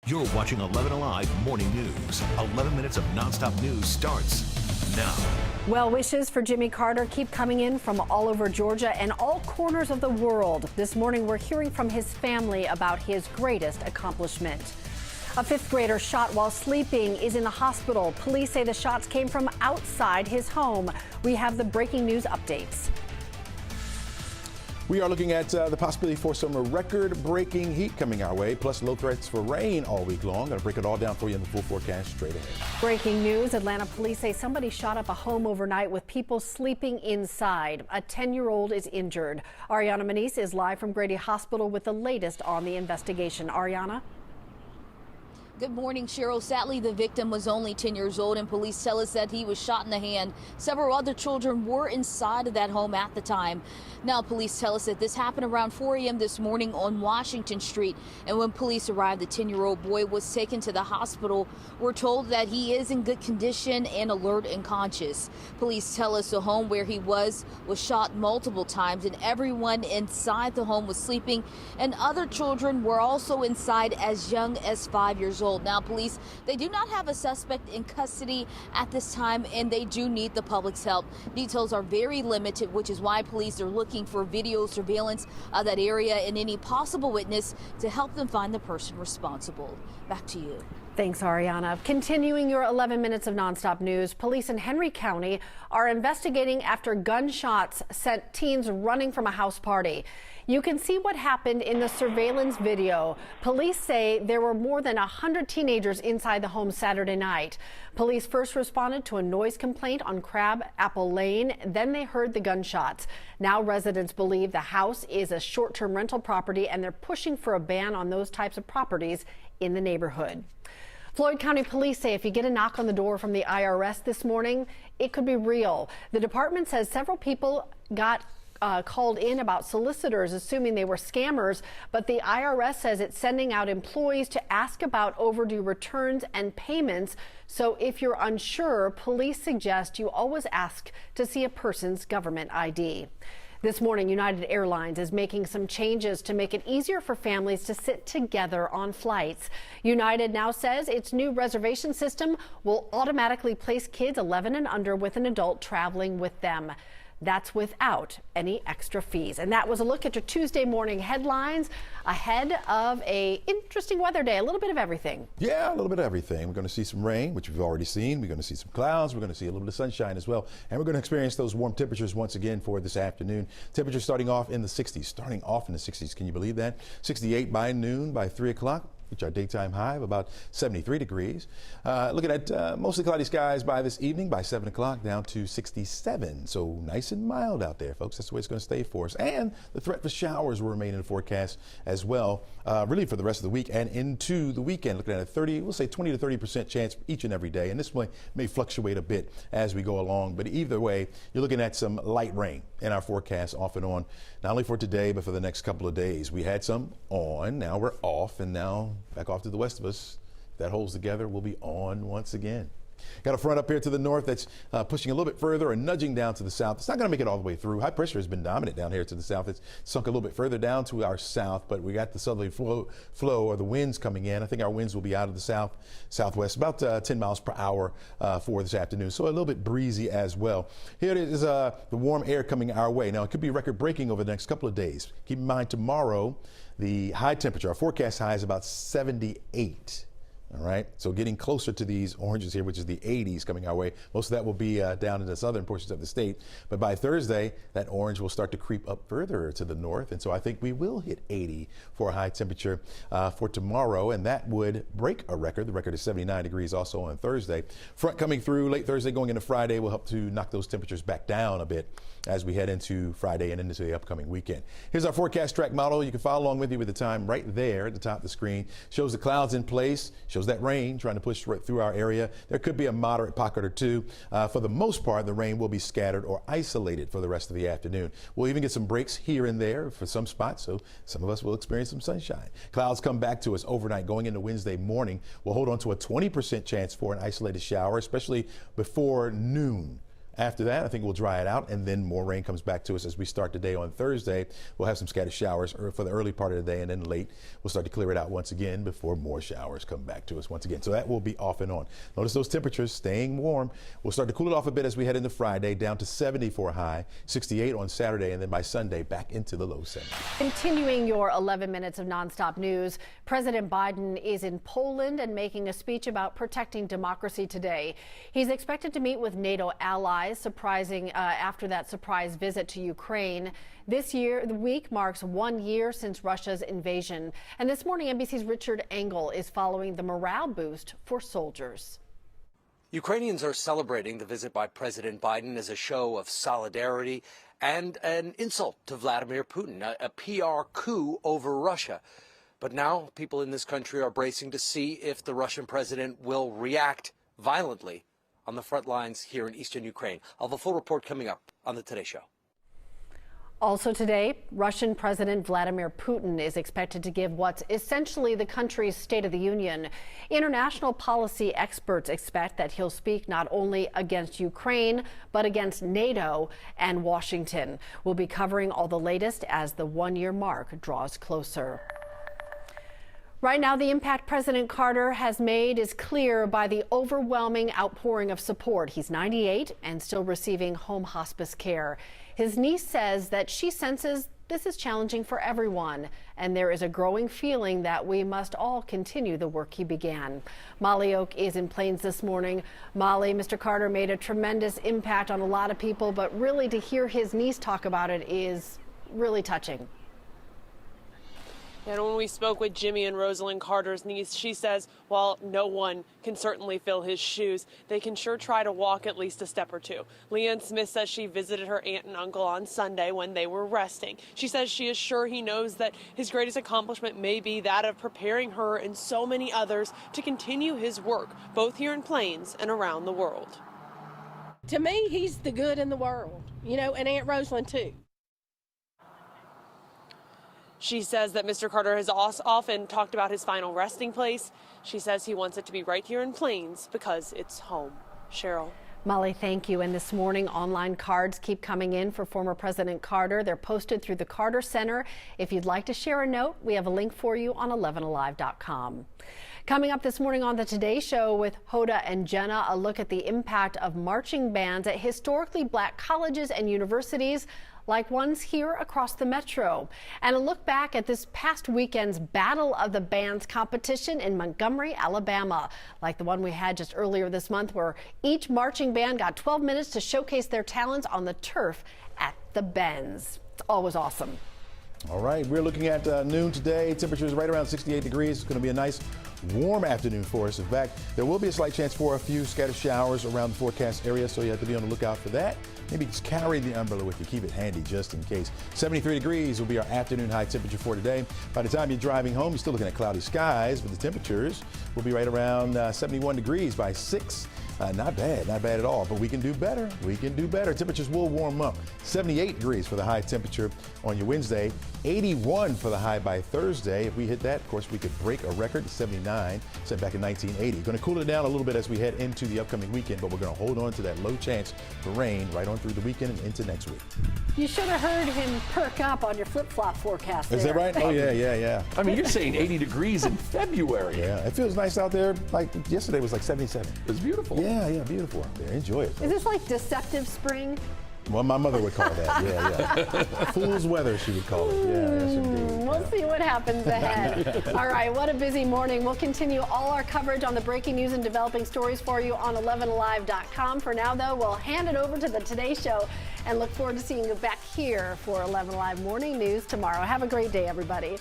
You're watching 11 Alive Morning News. 11 minutes of nonstop news starts now. Well wishes for Jimmy Carter keep coming in from all over Georgia and all corners of the world. This morning, we're hearing from his family about his greatest accomplishment. A fifth grader shot while sleeping is in the hospital. Police say the shots came from outside his home. We have the breaking news updates. We are looking at the possibility for some record-breaking heat coming our way, plus low threats for rain all week long. Going to break it all down for you in the full forecast straight ahead. Breaking news, Atlanta police say somebody shot up a home overnight with people sleeping inside. A 10-year-old is injured. Ariana Manise is live from Grady Hospital with the latest on the investigation. Ariana? Good morning, Cheryl. Sadly, the victim was only 10 years old, and police tell us that he was shot in the hand. Several other children were inside of that home at the time. Now, police tell us that this happened around 4 a.m. this morning on Washington Street. And when police arrived, the 10-year-old boy was taken to the hospital. We're told that he is in good condition and alert and conscious. Police tell us the home where he was shot multiple times, and everyone inside the home was sleeping, and other children were also inside as young as 5 years old. Now, police, they do not have a suspect in custody at this time, and they do need the public's help. Details are very limited, which is why police are looking for video surveillance of that area and any possible witness to help them find the person responsible. Back to you. Thanks, Ariana. Continuing your 11 minutes of nonstop news, police in Henry County are investigating after gunshots sent teens running from a house party. You can see what happened in the surveillance video. Police say there were more than 100 teenagers inside the home Saturday night. Police first responded to a noise complaint on Crab Apple Lane. Then they heard the gunshots. Now residents believe the house is a short-term rental property, and they're pushing for a ban on those types of properties in the neighborhood. Floyd County Police say if you get a knock on the door from the IRS this morning, it could be real. The department says several people got called in about solicitors assuming they were scammers, but the IRS says it's sending out employees to ask about overdue returns and payments. So if you're unsure, police suggest you always ask to see a person's government ID. This morning, United Airlines is making some changes to make it easier for families to sit together on flights. United now says its new reservation system will automatically place kids 11 and under with an adult traveling with them. That's without any extra fees. And that was a look at your Tuesday morning headlines ahead of a interesting weather day. A little bit of everything. Yeah, a little bit of everything. We're going to see some rain, which we've already seen. We're going to see some clouds. We're going to see a little bit of sunshine as well. And we're going to experience those warm temperatures once again for this afternoon. Temperatures starting off in the 60s. Can you believe that? 68 by noon, by 3 o'clock. Which our daytime high of about 73 degrees. Looking at mostly cloudy skies by this evening, by 7 o'clock, down to 67. So nice and mild out there, folks. That's the way it's going to stay for us. And the threat for showers will remain in the forecast as well, really for the rest of the week and into the weekend. Looking at a 20 to 30% chance each and every day. And this may fluctuate a bit as we go along. But either way, you're looking at some light rain in our forecast off and on, not only for today, but for the next couple of days. We had some on, now we're off, and now back off to the west of us. If that holds together, we'll be on once again. Got a front up here to the north that's pushing a little bit further and nudging down to the south. It's not going to make it all the way through. High pressure has been dominant down here to the south. It's sunk a little bit further down to our south, but we got the southerly flow or the winds coming in. I think our winds will be out of the southwest, about 10 miles per hour for this afternoon. So a little bit breezy as well. Here it is, the warm air coming our way. Now, it could be record breaking over the next couple of days. Keep in mind, tomorrow, the high temperature, our forecast high is about 78. All right, so getting closer to these oranges here, which is the 80s coming our way. Most of that will be down in the southern portions of the state. But by Thursday, that orange will start to creep up further to the north. And so I think we will hit 80 for a high temperature for tomorrow. And that would break a record. The record is 79 degrees also on Thursday. Front coming through late Thursday going into Friday will help to knock those temperatures back down a bit as we head into Friday and into the upcoming weekend. Here's our forecast track model. You can follow along with me with the time right there at the top of the screen. Shows the clouds in place, shows that rain trying to push right through our area. There could be a moderate pocket or two. For the most part, the rain will be scattered or isolated for the rest of the afternoon. We'll even get some breaks here and there for some spots, so some of us will experience some sunshine. Clouds come back to us overnight going into Wednesday morning. We'll hold on to a 20% chance for an isolated shower, especially before noon. After that, I think we'll dry it out, and then more rain comes back to us as we start the day on Thursday. We'll have some scattered showers for the early part of the day, and then late we'll start to clear it out once again before more showers come back to us once again. So that will be off and on. Notice those temperatures staying warm. We'll start to cool it off a bit as we head into Friday, down to 70 for a high, 68 on Saturday, and then by Sunday back into the low 70s. Continuing your 11 minutes of nonstop news, President Biden is in Poland and making a speech about protecting democracy today. He's expected to meet with NATO allies, surprising after that surprise visit to Ukraine. This year, the week marks 1 year since Russia's invasion. And this morning, NBC's Richard Engel is following the morale boost for soldiers. Ukrainians are celebrating the visit by President Biden as a show of solidarity and an insult to Vladimir Putin, a PR coup over Russia. But now people in this country are bracing to see if the Russian president will react violently on the front lines here in eastern Ukraine. I'll have a full report coming up on the Today Show. Also today, Russian President Vladimir Putin is expected to give what's essentially the country's State of the Union. International policy experts expect that he'll speak not only against Ukraine, but against NATO and Washington. We'll be covering all the latest as the 1 year mark draws closer. Right now, the impact President Carter has made is clear by the overwhelming outpouring of support. He's 98 and still receiving home hospice care. His niece says that she senses this is challenging for everyone, and there is a growing feeling that we must all continue the work he began. Molly Oak is in Plains this morning. Molly, Mr. Carter made a tremendous impact on a lot of people, but really to hear his niece talk about it is really touching. And when we spoke with Jimmy and Rosalind Carter's niece, she says while no one can certainly fill his shoes, they can sure try to walk at least a step or two. Leanne Smith says she visited her aunt and uncle on Sunday when they were resting. She says she is sure he knows that his greatest accomplishment may be that of preparing her and so many others to continue his work, both here in Plains and around the world. To me, he's the good in the world, you know, and Aunt Rosalind too. She says that Mr. Carter has often talked about his final resting place. She says he wants it to be right here in Plains because it's home. Cheryl. Molly, thank you. And this morning, online cards keep coming in for former President Carter. They're posted through the Carter Center. If you'd like to share a note, we have a link for you on 11alive.com. Coming up this morning on the Today Show with Hoda and Jenna, a look at the impact of marching bands at historically black colleges and universities, like ones here across the metro. And a look back at this past weekend's Battle of the Bands competition in Montgomery, Alabama, like the one we had just earlier this month, where each marching band got 12 minutes to showcase their talents on the turf at the Benz. It's always awesome. All right, we're looking at noon today. Temperatures right around 68 degrees. It's going to be a nice warm afternoon for us. In fact, there will be a slight chance for a few scattered showers around the forecast area, so you have to be on the lookout for that. Maybe just carry the umbrella with you. Keep it handy just in case. 73 degrees will be our afternoon high temperature for today. By the time you're driving home, you're still looking at cloudy skies, but the temperatures will be right around 71 degrees by 6. Not bad at all, but we can do better. We can do better. Temperatures will warm up. 78 degrees for the high temperature on your Wednesday, 81 for the high by Thursday. If we hit that, of course, we could break a record, 79, set back in 1980. Going to cool it down a little bit as we head into the upcoming weekend, but we're going to hold on to that low chance for rain right on through the weekend and into next week. You should have heard him perk up on your flip-flop forecast. Is that right? Oh, yeah. I mean, you're saying 80 degrees in February. Yeah, it feels nice out there. Like yesterday was like 77. It was beautiful. Yeah, beautiful out there. Enjoy it. Is this like deceptive spring? Well, my mother would call that. Yeah. Fool's weather, she would call it. Yeah, yes, indeed. We'll see what happens ahead. All right, what a busy morning. We'll continue all our coverage on the breaking news and developing stories for you on 11alive.com. For now, though, we'll hand it over to the Today Show and look forward to seeing you back here for 11 Alive Morning News tomorrow. Have a great day, everybody.